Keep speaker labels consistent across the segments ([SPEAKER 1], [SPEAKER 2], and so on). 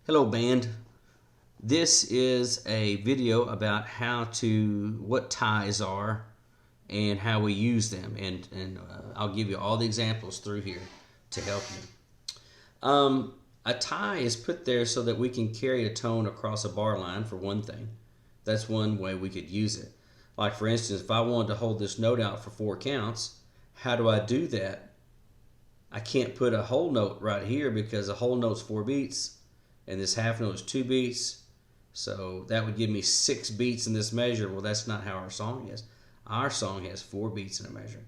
[SPEAKER 1] Hello band. This is a video about what ties are and how we use them, and I'll give you all the examples through here to help you. A tie is put there so that we can carry a tone across a bar line, for one thing. That's one way we could use it. Like for instance, if I wanted to hold this note out for 4 counts, how do I do that? I can't put a whole note right here because a whole note's 4 beats and this half note is 2 beats. So that would give me 6 beats in this measure. Well, that's not how our song is. Our song has 4 beats in a measure.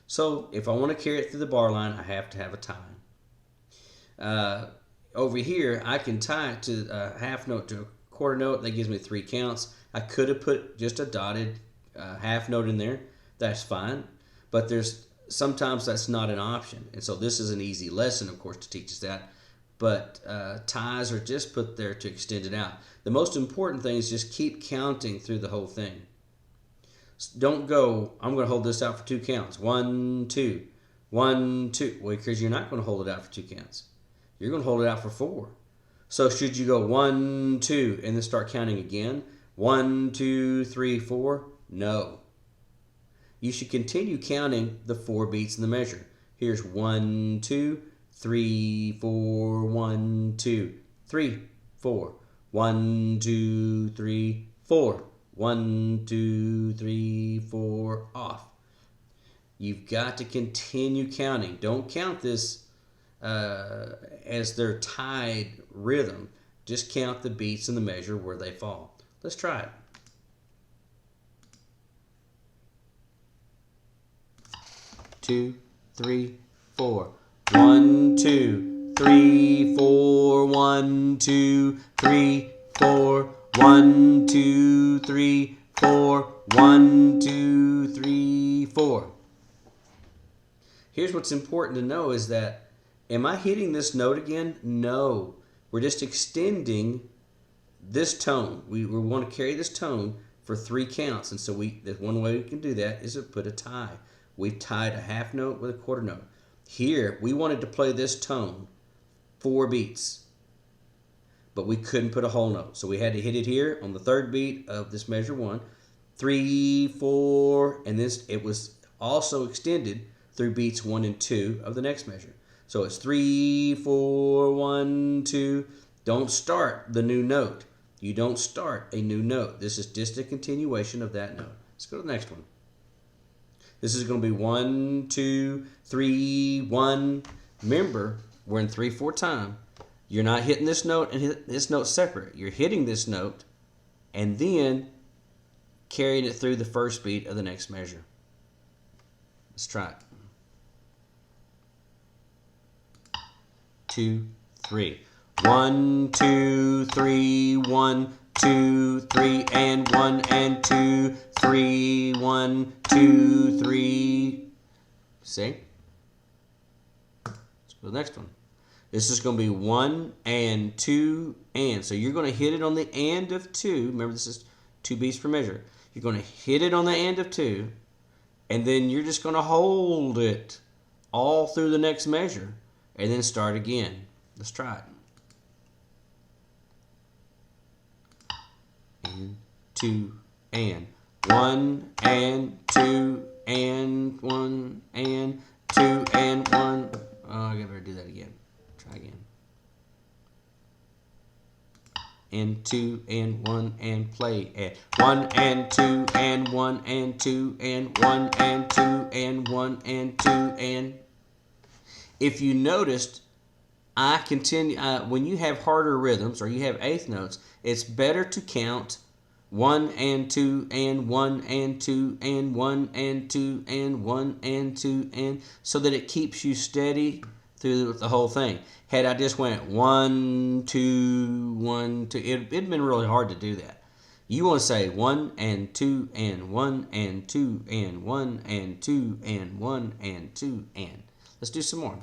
[SPEAKER 1] So if I want to carry it through the bar line, I have to have a tie. Over here, I can tie it to a half note to a quarter note. That gives me 3 counts. I could have put just a dotted half note in there. That's fine. But sometimes that's not an option. And so this is an easy lesson, of course, to teach us that. But ties are just put there to extend it out. The most important thing is just keep counting through the whole thing. Don't go, I'm going to hold this out for 2 counts. 1, 2, 1, 2. Well, because you're not going to hold it out for 2 counts. You're going to hold it out for 4. So should you go 1, 2, and then start counting again? 1, 2, 3, 4? No. You should continue counting the 4 beats in the measure. Here's 1, 2, 3, 4, 1, 2, 3, 4, 1, 2, 3, 4, 1, 2, 3, 4, off. You've got to continue counting. Don't count this as their tied rhythm. Just count the beats in the measure where they fall. Let's try it. Two, 3, 4. 1, 2, 3, 4. 1, 2, 3, 4. 1, 2, 3, 4. 1, 2, 3, 4. Here's what's important to know is that, am I hitting this note again? No. We're just extending this tone. We want to carry this tone for 3 counts. And so one way we can do that is to put a tie. We've tied a half note with a quarter note. Here, we wanted to play this tone 4 beats, but we couldn't put a whole note. So we had to hit it here on the 3rd beat of this measure 1, 3, 4, and it was also extended through beats 1 and 2 of the next measure. So it's 3, 4, 1, 2. Don't start the new note. You don't start a new note. This is just a continuation of that note. Let's go to the next one. This is going to be 1, 2, 3, 1. Remember, we're in 3/4 time. You're not hitting this note and hit this note separate. You're hitting this note and then carrying it through the 1st beat of the next measure. Let's try it. 2, 3. 1, 2, 3, 1, 2, 3, and 1, and 2, 3, 1, 2, 3. See? Let's go to the next one. This is going to be 1 and 2 and. So you're going to hit it on the and of 2. Remember, this is 2 beats per measure. You're going to hit it on the and of 2, and then you're just going to hold it all through the next measure, and then start again. Let's try it. And 2 and. 1 and 2 and 1 and 2 and 1. Oh, I better do that again. Try again. And 2 and 1 and play at 1 and 2 and 1 and 2 and 1 and 2 and 1 and 2 and. If you noticed, I continue when you have harder rhythms or you have eighth notes, it's better to count 1 and 2 and 1 and 2 and 1 and 2 and 1 and 2 and, so that it keeps you steady through the whole thing. Had I just went 1, 2, 1, 2, it'd been really hard to do that. You want to say 1 and 2 and 1 and 2 and 1 and 2 and 1 and 2 and. Let's do some more.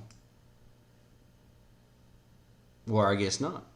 [SPEAKER 1] Or I guess not.